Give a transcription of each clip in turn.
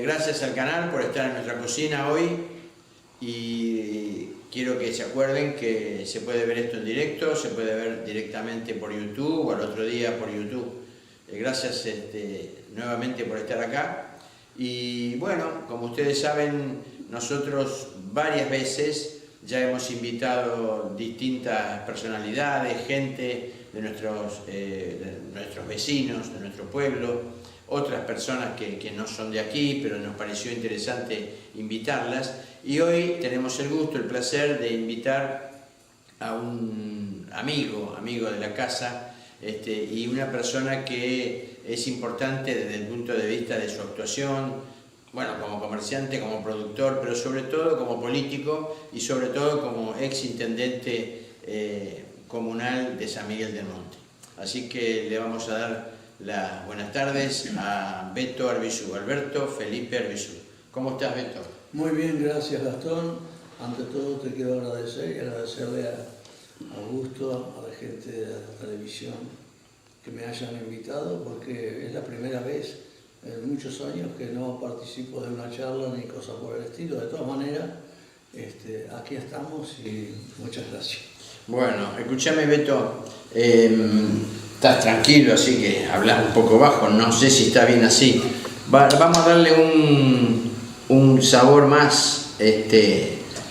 Gracias al canal por estar en nuestra cocina hoy y quiero que se acuerden que se puede ver esto en directo, se puede ver directamente por YouTube o al otro día por YouTube. Gracias nuevamente por estar acá. Y bueno, como ustedes saben, nosotros varias veces ya hemos invitado distintas personalidades, gente de nuestros vecinos, de nuestro pueblo, otras personas que no son de aquí, pero nos pareció interesante invitarlas. Y hoy tenemos el gusto, el placer de invitar a un amigo de la casa, y una persona que es importante desde el punto de vista de su actuación, bueno, como comerciante, como productor, pero sobre todo como político y sobre todo como ex intendente comunal de San Miguel del Monte. Así que le vamos a dar las buenas tardes a Beto Arbizu, Alberto Felipe Arbizu. ¿Cómo estás, Beto? Muy bien, gracias, Gastón. Ante todo te quiero agradecer y agradecerle a Augusto, a la gente de la televisión que me hayan invitado, porque es la primera vez en muchos años que no participo de una charla ni cosa por el estilo. De todas maneras, aquí estamos y muchas gracias. Bueno, escúchame, Beto, estás tranquilo, así que hablas un poco bajo, no sé si está bien así. Vamos a darle un sabor más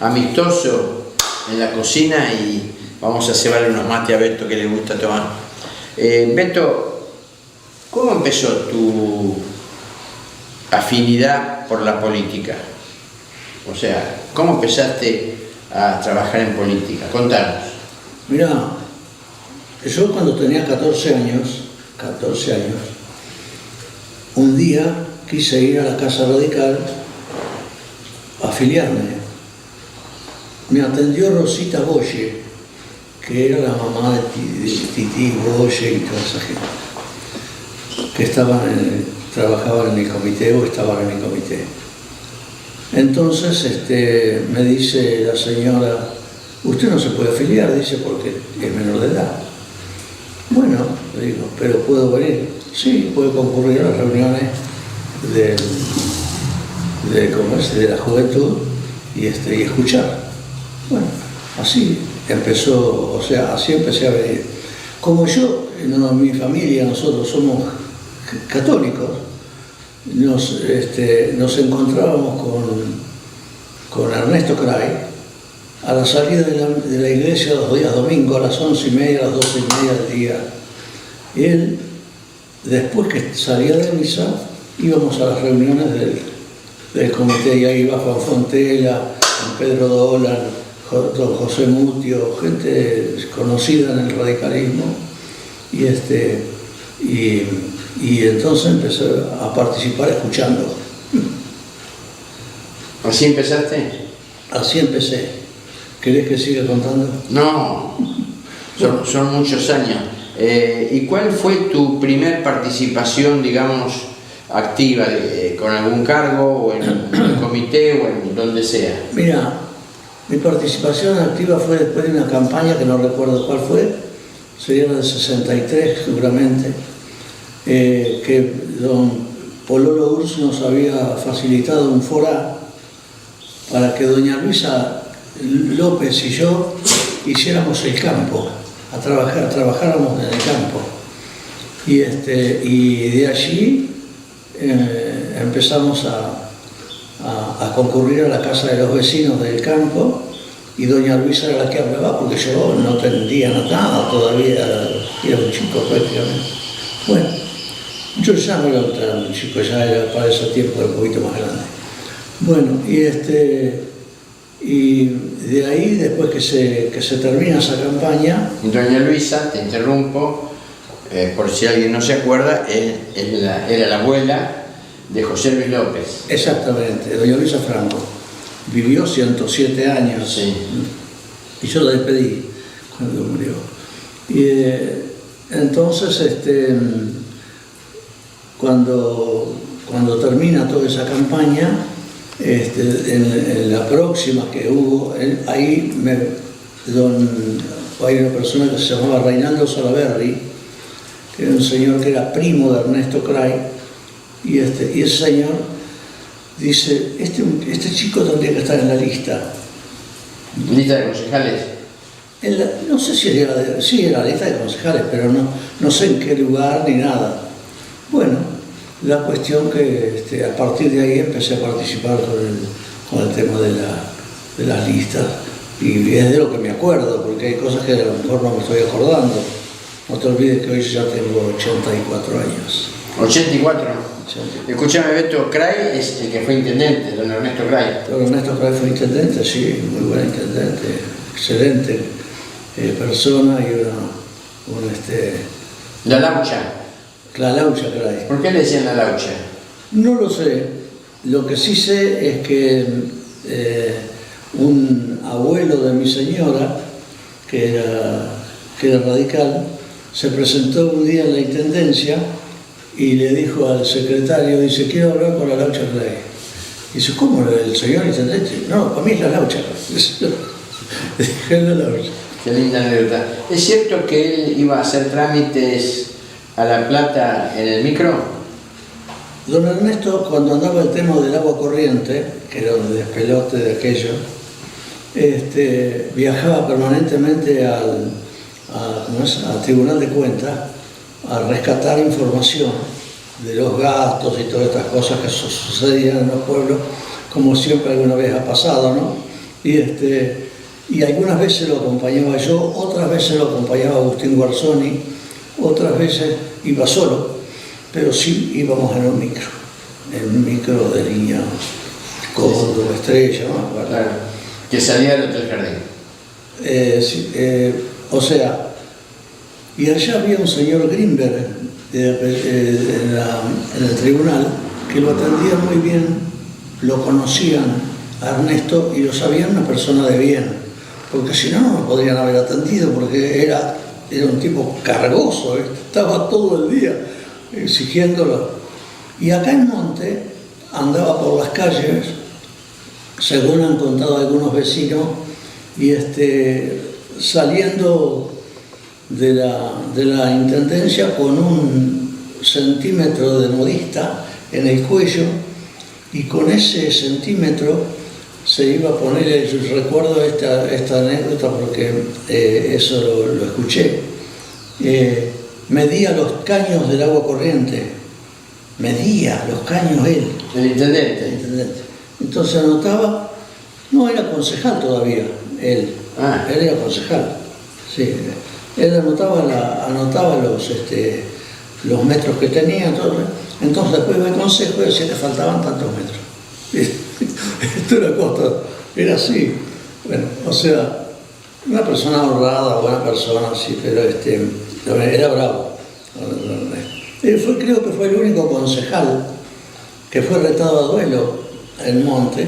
amistoso en la cocina y vamos a cebarle unos mates a Beto que le gusta tomar. Beto, ¿cómo empezó tu afinidad por la política? O sea, ¿cómo empezaste a trabajar en política? Contanos. Mirá, yo cuando tenía 14 años, un día quise ir a la Casa Radical a afiliarme. Me atendió Rosita Boye, que era la mamá de Titi Boye y toda esa gente, que trabajaban en el comité o estaban en el comité. Entonces me dice la señora: usted no se puede afiliar, dice, porque es menor de edad. Bueno, le digo, pero ¿puedo venir? Sí, puede concurrir a las reuniones de la juventud y escuchar. Bueno, así empezó, o sea, así empecé a venir. Como mi familia, nosotros somos católicos, nos encontrábamos con Ernesto Cray a la salida de la iglesia los días domingos a las 11:30, a las 12:30 del día. Y él, después que salía de misa, íbamos a las reuniones del comité, y ahí iba Juan Fontela, Pedro Dolan, don José Mutio, gente conocida en el radicalismo, y entonces empecé a participar escuchando. ¿Así empezaste? Así empecé. ¿Querés que siga contando? No, son muchos años. ¿Y cuál fue tu primer participación, digamos, activa, con algún cargo, o en el comité, o en donde sea? Mira, mi participación activa fue después de una campaña que no recuerdo cuál fue, sería la del 63 seguramente, que don Pololo Urs nos había facilitado un fora para que doña Luisa López y yo hiciéramos el campo, trabajáramos en el campo. Y de allí empezamos a concurrir a la casa de los vecinos del campo, y doña Luisa era la que hablaba, porque yo no entendía nada, todavía era un chico prácticamente. Bueno, yo ya no era un chico, ya era para ese tiempo un poquito más grande. Bueno, y de ahí, después que se termina esa campaña... Doña Luisa, te interrumpo, por si alguien no se acuerda, era la abuela de José Luis López. Exactamente, doña Luisa Franco. Vivió 107 años, sí. Y yo la despedí cuando murió. Y entonces, cuando termina toda esa campaña, en la próxima que hubo, ahí hay una persona que se llamaba Reinaldo Salaberry, que era un señor que era primo de Ernesto Cray, y ese señor dice, este chico tendría que estar en la lista. ¿Lista de concejales? No sé si era, sí, era la lista de concejales, pero no sé en qué lugar ni nada. Bueno, la cuestión que a partir de ahí empecé a participar con el tema de las listas, y es de lo que me acuerdo, porque hay cosas que a lo mejor no me estoy acordando. No te olvides que hoy ya tengo 84 años. 84. 84. Escúchame, Beto Cray es el que fue intendente, don Ernesto Cray. Don Ernesto Cray fue intendente, sí, muy buen intendente, excelente persona y La Laucha. La Laucha Cray. ¿Por qué le decían la Laucha? No lo sé. Lo que sí sé es que un abuelo de mi señora, que era radical, se presentó un día en la intendencia y le dijo al secretario, dice, quiero hablar con la Laucha Cray. Dice, ¿cómo el señor intendente? No, para mí es la Laucha. Dije, la Laucha. Qué linda anécdota. ¿Es cierto que él iba a hacer trámites a La Plata en el micro? Don Ernesto, cuando andaba el tema del agua corriente, que era un despelote de aquello, viajaba permanentemente al Tribunal de Cuentas a rescatar información de los gastos y todas estas cosas que sucedían en los pueblos, como siempre alguna vez ha pasado, ¿no? Y algunas veces lo acompañaba yo, otras veces lo acompañaba Agustín Guarzoni, otras veces iba solo, pero sí íbamos en un micro de línea Córdoba, Estrella, ¿no? Claro, que salía del Hotel Jardín. O sea, y allá había un señor Grimberg en el tribunal que lo atendía muy bien, lo conocían a Ernesto y lo sabían una persona de bien, porque si no, no lo podrían haber atendido, porque era un tipo cargoso, estaba todo el día exigiéndolo. Y acá en Monte andaba por las calles, según han contado algunos vecinos, y saliendo de la intendencia con 1 centímetro de modista en el cuello, y con ese centímetro se iba a poner, yo recuerdo esta anécdota porque eso lo escuché, medía los caños del agua corriente, medía los caños él. El intendente. Entonces anotaba, no era concejal todavía, él era concejal, sí. Él anotaba los metros que tenía, entonces después del consejo decía que faltaban tantos metros. Esto era costa, era así. Bueno, o sea, una persona honrada, buena persona, sí, pero era bravo. Creo que fue el único concejal que fue retado a duelo en Monte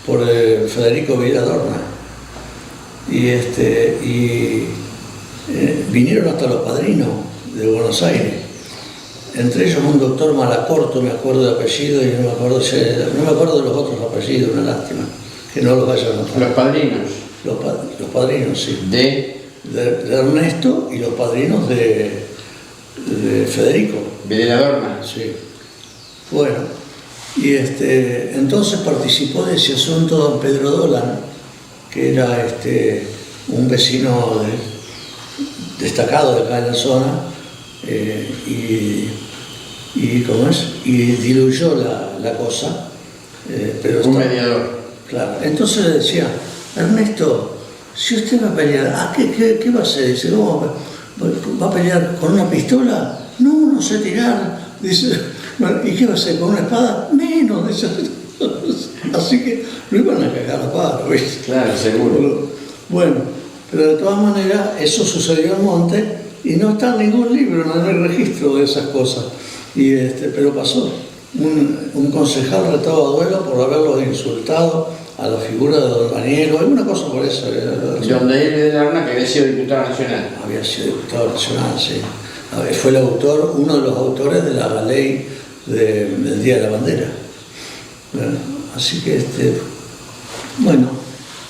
por Federico Villadorna. Y vinieron hasta los padrinos de Buenos Aires, entre ellos un doctor Malacorto, me acuerdo de apellido, y no me acuerdo de los otros apellidos, una lástima que no los haya notado. ¿Los padrinos? Los padrinos, sí. ¿De Ernesto y los padrinos de Federico. Villadorna. Sí. Bueno, y entonces participó de ese asunto don Pedro Dolan, que era un vecino destacado de acá en la zona, y diluyó la cosa. Pero un mediador. Claro. Entonces le decía, Ernesto, si usted va a pelear, ¿qué va a hacer? Dice, ¿cómo va a pelear con una pistola? No sé tirar. Dice, ¿y qué va a hacer? ¿Con una espada? Menos. Dice. Así que lo iban a cagar a paro, ¿viste? Claro, seguro. Bueno, pero de todas maneras, eso sucedió en Monte y no está en ningún libro, no hay registro de esas cosas. Pero pasó. Un concejal retado a duelo por haberlo insultado a la figura de don Daniel, alguna cosa por eso. Don Daniel Villarna, que había sido diputado nacional. Había sido diputado nacional, sí. Fue el autor, uno de los autores de la ley del Día de la Bandera. Bueno, así que, bueno,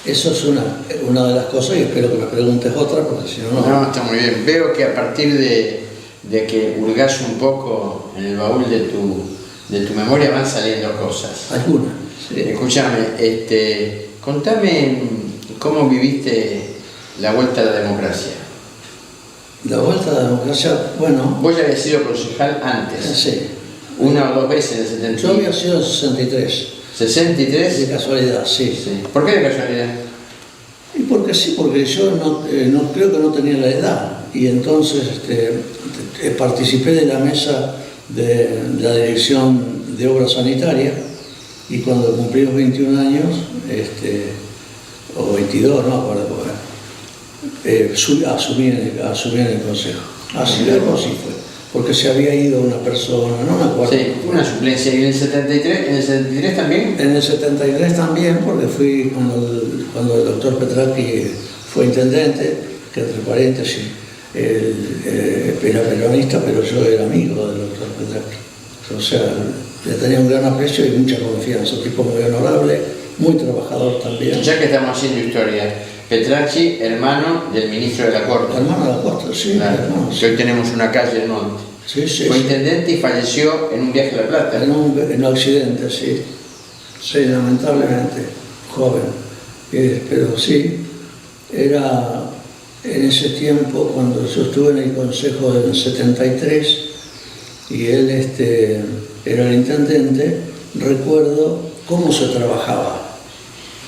eso es una de las cosas, y espero que me preguntes otra, porque si no... No, está muy bien. Veo que a partir de que hurgas un poco en el baúl de de tu memoria van saliendo cosas. Algunas. Sí. Escúchame, contame cómo viviste la vuelta a la democracia. La vuelta a la democracia, bueno... Vos ya habías sido concejal antes. Sí. Una o dos veces en el 73. Yo había sido en 63. ¿63? De casualidad, sí. ¿Por qué de casualidad? Y porque sí, porque yo no creo que no tenía la edad. Y entonces participé de la mesa de la Dirección de Obras Sanitarias y cuando cumplí los 21 años, o 22, no me acuerdo cómo era, asumí en el Consejo. Así fue. Porque se había ido una persona, no me acuerdo. Sí, una suplencia. ¿Y en el 73 también? En el 73 también, porque fui cuando el doctor Petracchi fue intendente, que entre paréntesis, era peronista, pero yo era amigo del doctor Petracchi. O sea, le tenía un gran aprecio y mucha confianza, un tipo muy honorable, muy trabajador también. Ya que estamos haciendo historia, Petracchi, hermano del ministro de la Corte. Hermano de la Corte, sí. Claro. Hermano, sí. Hoy tenemos una calle en Monte. Sí, sí. Fue intendente y falleció en un viaje a La Plata. En un accidente, sí. Sí, lamentablemente, joven. Pero sí, era en ese tiempo, cuando yo estuve en el Consejo del 73 y él era el intendente, recuerdo cómo se trabajaba.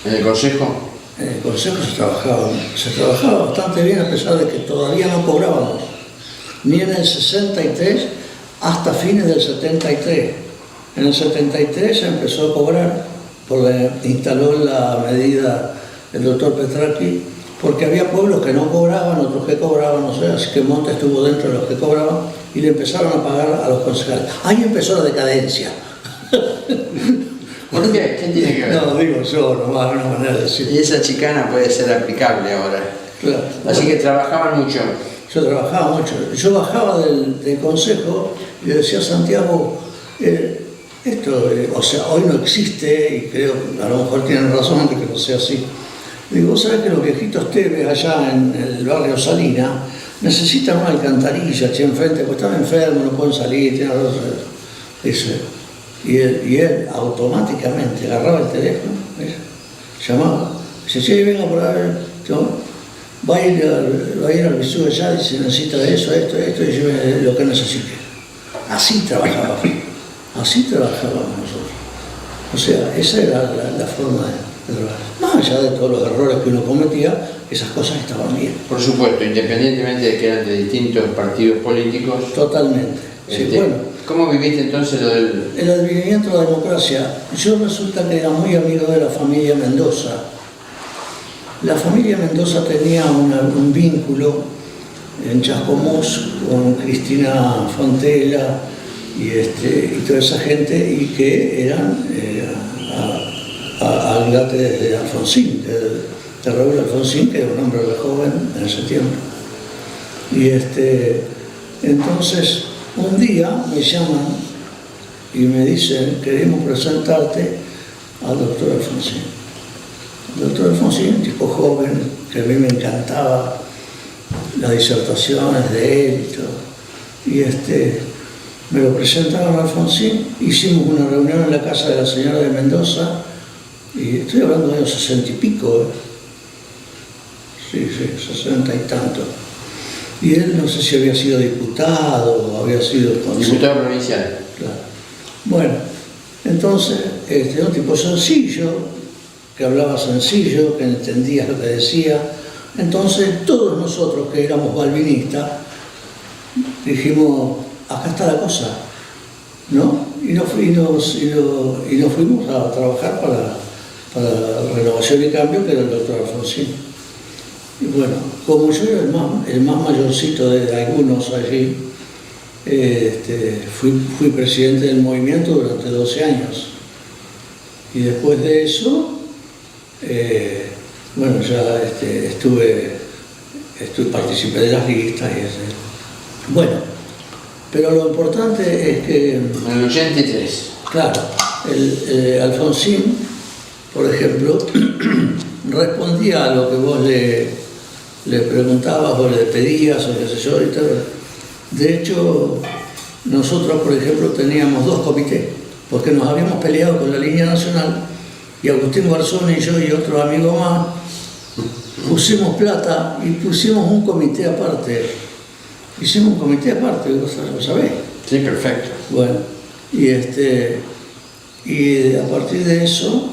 ¿En el Consejo? En el Consejo se trabajaba bastante bien, a pesar de que todavía no cobrábamos. Ni en el 63 hasta fines del 73. En el 73 se empezó a cobrar, porque instaló la medida el doctor Petracchi, porque había pueblos que no cobraban, otros que cobraban, no sé, así que Monte estuvo dentro de los que cobraban y le empezaron a pagar a los concejales. Ahí empezó la decadencia. ¿Por qué? ¿Quién tiene que ver? No, digo yo, nomás una manera de decir. Y esa chicana puede ser aplicable ahora. Claro. Así que trabajaban mucho. Yo trabajaba mucho. Yo bajaba del consejo y le decía a Santiago, esto, o sea, hoy no existe, y creo que a lo mejor tienen razón de que no sea así. Digo, vos sabés que los viejitos Tevez allá en el barrio Salina necesitan una alcantarilla, che, enfrente, pues están enfermos, no pueden salir, tienen razón. Dice, y él automáticamente agarraba el teléfono, llamaba, dice, che, venga por ahí, va a ir al Bisú allá y se necesita esto, y lleve lo que necesite. Así trabajábamos nosotros. O sea, esa era la forma de trabajar. Más allá de todos los errores que uno cometía, esas cosas estaban bien. Por supuesto, independientemente de que eran de distintos partidos políticos. Totalmente. Sí, bueno. ¿Cómo viviste entonces lo del...? El advenimiento de la democracia. Yo resulta que era muy amigo de la familia Mendoza. La familia Mendoza tenía un vínculo en Chascomús con Cristina Fontela y toda esa gente, y que eran algate de Alfonsín, de Raúl Alfonsín, que era un hombre joven en ese tiempo. Y entonces un día me llaman y me dicen, queremos presentarte al doctor Alfonsín. El doctor Alfonsín, un tipo joven, que a mí me encantaba las disertaciones de él y todo. Y me lo presentaron a Alfonsín, hicimos una reunión en la casa de la señora de Mendoza, y estoy hablando de los 60 y pico, sí, 60 y tanto. Y él no sé si había sido diputado o había sido... Diputado provincial. Claro. Bueno, entonces, un tipo sencillo, que hablaba sencillo, que entendía lo que decía. Entonces, todos nosotros que éramos balvinistas, dijimos, acá está la cosa, ¿no? Y nos fuimos a trabajar para Renovación y Cambio, que era el doctor Alfonsín. Y bueno, como yo era el más mayorcito de algunos allí, fui presidente del movimiento durante 12 años. Y después de eso, bueno, ya participé de las listas y así. Bueno, pero lo importante es que... En el 83. Claro, Alfonsín, por ejemplo, respondía a lo que vos le preguntabas o le pedías o qué sé yo y tal. De hecho, nosotros, por ejemplo, teníamos 2 comités. porque nos habíamos peleado con la línea nacional y Agustín Garzón y yo y otro amigo más pusimos plata y pusimos un comité aparte. Hicimos un comité aparte, ¿lo sabés? Sí, perfecto. Bueno, y a partir de eso,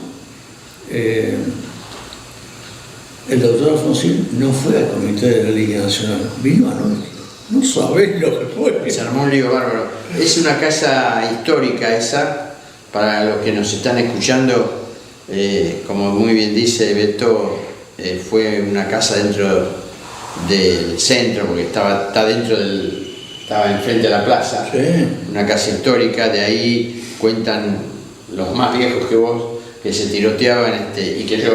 el doctor Alfonsín no fue al comité de la línea nacional, vino a nuestro. No sabés lo que fue. Se armó un lío bárbaro. Es una casa histórica esa, para los que nos están escuchando, como muy bien dice Beto, fue una casa dentro del centro, porque estaba enfrente de la plaza, sí. Una casa histórica. De ahí cuentan los más viejos que vos, que se tiroteaban, y que yo,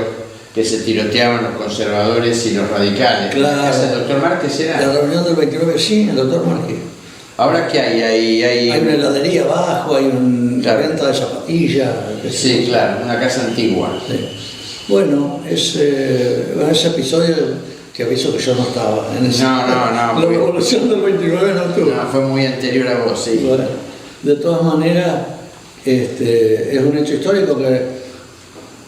que se tiroteaban los conservadores y los radicales. Claro. ¿La casa del doctor Márquez era? La reunión del 29, sí, el doctor Márquez. ¿Ahora qué hay? Hay una heladería abajo, hay una venta de zapatillas. Sí, claro, una casa antigua. Sí. Bueno, ese episodio que aviso que yo no estaba en ese. No. La revolución del 29 no estuvo. No, fue muy anterior a vos, sí. Bueno, de todas maneras, es un hecho histórico que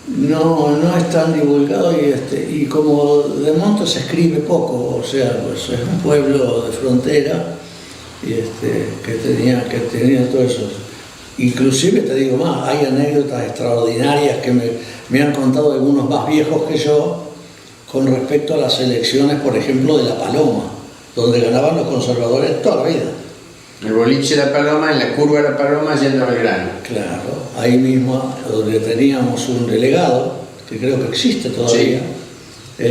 no es tan divulgado y como de Monte se escribe poco, o sea, pues es un pueblo de frontera que tenía todo eso. Inclusive te digo más, hay anécdotas extraordinarias que me han contado algunos más viejos que yo con respecto a las elecciones, por ejemplo, de La Paloma, donde ganaban los conservadores toda la vida. El boliche de La Paloma, en la curva de La Paloma, yendo a Belgrano. Claro, ahí mismo donde teníamos un delegado, que creo que existe todavía, sí.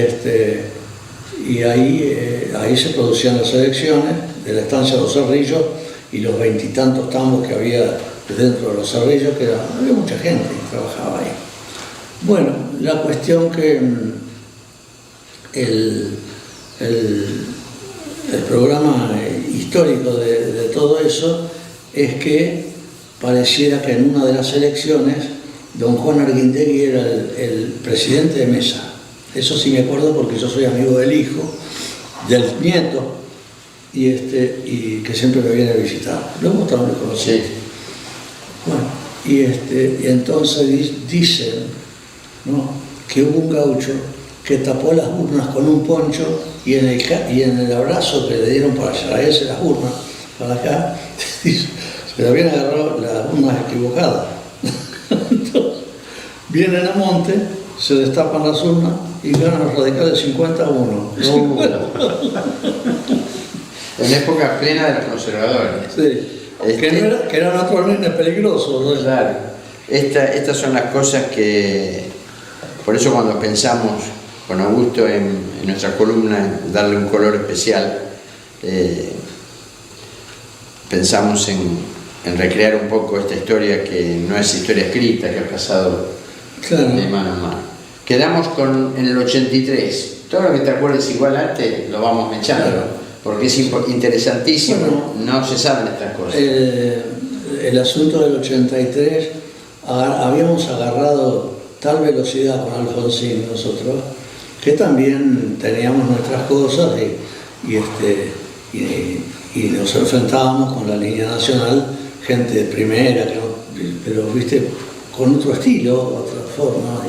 Y ahí se producían las elecciones de la estancia de Los Cerrillos y los 20 y tantos tambos que había dentro de Los Cerrillos, había mucha gente que trabajaba ahí. Bueno, la cuestión que el programa histórico de todo eso es que pareciera que en una de las elecciones don Juan Arguindegui era el presidente de mesa. Eso sí me acuerdo porque yo soy amigo del hijo, del nieto, y que siempre me viene a visitar. Lo hemos estado conociendo. Sí. Bueno, y entonces dicen, ¿no?, que hubo un gaucho que tapó las urnas con un poncho y en el abrazo que le dieron para traerse las urnas para acá, se le habían agarrado las urnas equivocadas. Entonces, vienen a Monte, se destapan las urnas y ganan los radicales 50-1. En época plena de los conservadores. Sí. Que eran otros nenes peligrosos, ¿no? Claro. Estas son las cosas que, por eso cuando pensamos con Augusto en nuestra columna darle un color especial, pensamos en recrear un poco esta historia que no es historia escrita, que ha pasado claro, de mano en mano. Quedamos en el 83. Todo lo que te acuerdes igual antes lo vamos echando. Claro. Porque es interesantísimo, bueno, no se saben estas cosas. El asunto del 83, habíamos agarrado tal velocidad con Alfonsín nosotros, que también teníamos nuestras cosas y nos enfrentábamos con la línea nacional, gente de primera, pero viste, con otro estilo, otra forma.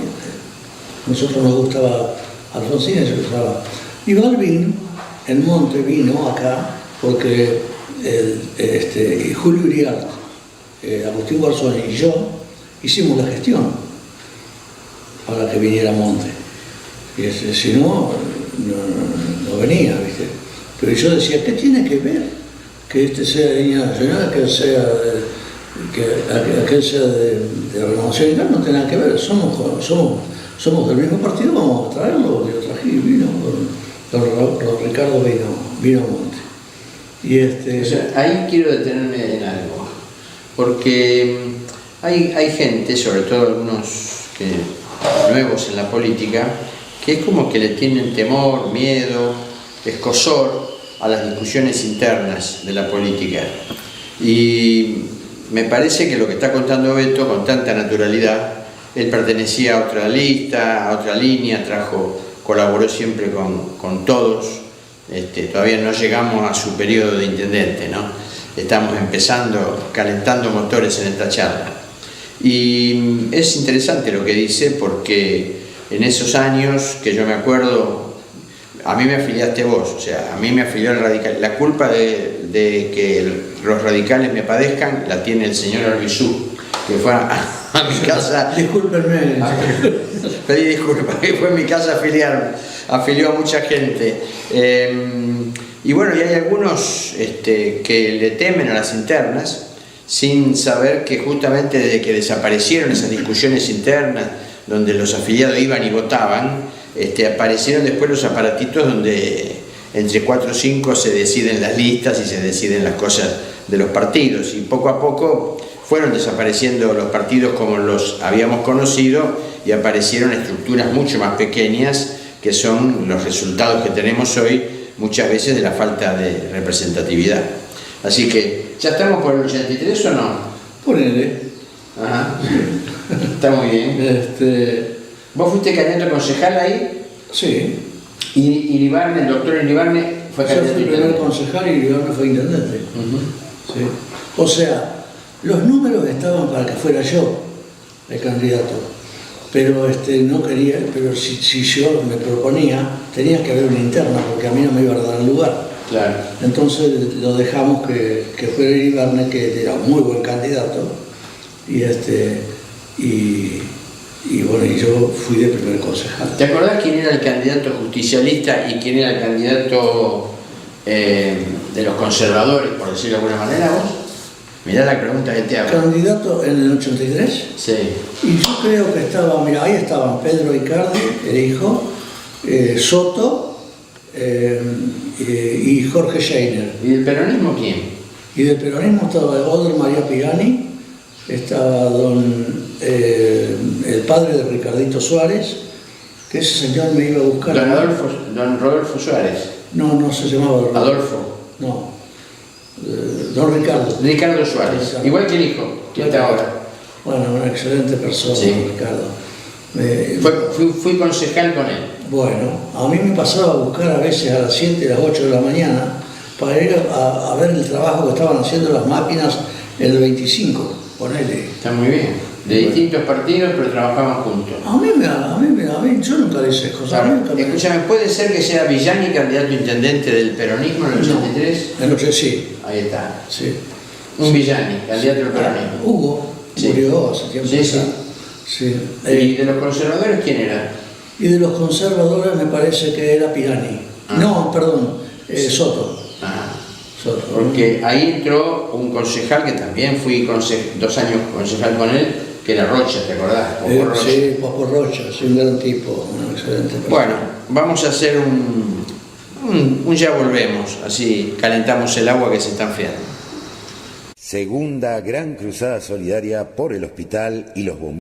Nosotros nos gustaba Alfonsín, eso gustaba. Y Balbín, en Monte, vino acá porque Julio Uriarte, Agustín Garzón y yo hicimos la gestión para que viniera a Monte. Y si no venía, ¿viste? Pero yo decía, ¿qué tiene que ver que este sea de línea nacional, que aquel sea de Renovación? No tiene nada que ver, somos del mismo partido, vamos a traerlo. Yo traje y vino. Don Ricardo vino a Monte. O sea, ahí quiero detenerme en algo, porque hay gente, sobre todo algunos nuevos en la política, que es como que le tienen temor, miedo, escozor a las discusiones internas de la política. Y me parece que lo que está contando Beto con tanta naturalidad, él pertenecía a otra lista, a otra línea, colaboró siempre con todos. Todavía no llegamos a su periodo de intendente, ¿no? Estamos empezando, calentando motores en esta charla. Y es interesante lo que dice, porque en esos años que yo me acuerdo, a mí me afiliaste vos, o sea, a mí me afilió el radical. La culpa de que los radicales me padezcan la tiene el señor Arbizú, que fue a mi casa. Discúlpenme. Pedí disculpas, que fue a mi casa afilió a mucha gente. Y bueno, y hay algunos que le temen a las internas, sin saber que justamente desde que desaparecieron esas discusiones internas, donde los afiliados iban y votaban, aparecieron después los aparatitos donde entre 4 o 5 se deciden las listas y se deciden las cosas de los partidos, y poco a poco fueron desapareciendo los partidos como los habíamos conocido y aparecieron estructuras mucho más pequeñas, que son los resultados que tenemos hoy muchas veces de la falta de representatividad. Así que, ¿ya estamos por el 83 o no? Ponele. Ajá. Está muy bien. ¿Vos fuiste candidato concejal ahí? Sí. ¿Y Iribarne, el doctor Iribarne, fue Yo candidato fui primer concejal y Iribarne fue intendente. Sí. O sea, los números estaban para que fuera yo el candidato, pero no quería, pero si yo me proponía, tenía que haber una interna, porque a mí no me iba a dar el lugar. Claro. Entonces lo dejamos que fuera Iribarne, que era un muy buen candidato, y bueno, y yo fui de primer concejal. ¿Te acordás quién era el candidato justicialista y quién era el candidato de los conservadores, por decirlo de alguna manera, vos? Mirá la pregunta que te hago. ¿Candidato en el 83? Sí. Y yo creo que estaba, mira, ahí estaban Pedro Icardi, el hijo, Soto y Jorge Scheiner. ¿Y del peronismo quién? Y del peronismo estaba Oder María Pigani, estaba el padre de Ricardito Suárez, que ese señor me iba a buscar. Don Rodolfo Suárez. No se llamaba Adolfo. No. Don Ricardo. Ricardo Suárez. Ricardo. Igual que el hijo. ¿Quién está ahora? Bueno, una excelente persona, Sí. Ricardo. Fui concejal con él. Bueno, a mí me pasaba a buscar a veces a las 7, a las 8 de la mañana para ir a ver el trabajo que estaban haciendo las máquinas en el 25, ponele. Está muy bien. De distintos partidos, pero trabajaban juntos. A mí, yo nunca le hice cosas. Escúchame, ¿puede ser que sea Villani candidato a intendente del peronismo en el 83? No, sí. Ahí está. Sí. Un Villani, candidato del peronismo. Hugo, Sí. murió hace tiempo. Sí. Sí. ¿Y de los conservadores quién era? Y de los conservadores me parece que era Pigani. No, perdón, Soto. Ah. Soto. Porque ahí entró un concejal que también fui 2 años concejal con él, que era Rocha, ¿te acordás? Popo Rocha. Sí, Popo Rocha, sí, un gran tipo, un excelente persona. Bueno, vamos a hacer un ya volvemos, así calentamos el agua que se está enfriando. Segunda gran cruzada solidaria por el hospital y los bomberos.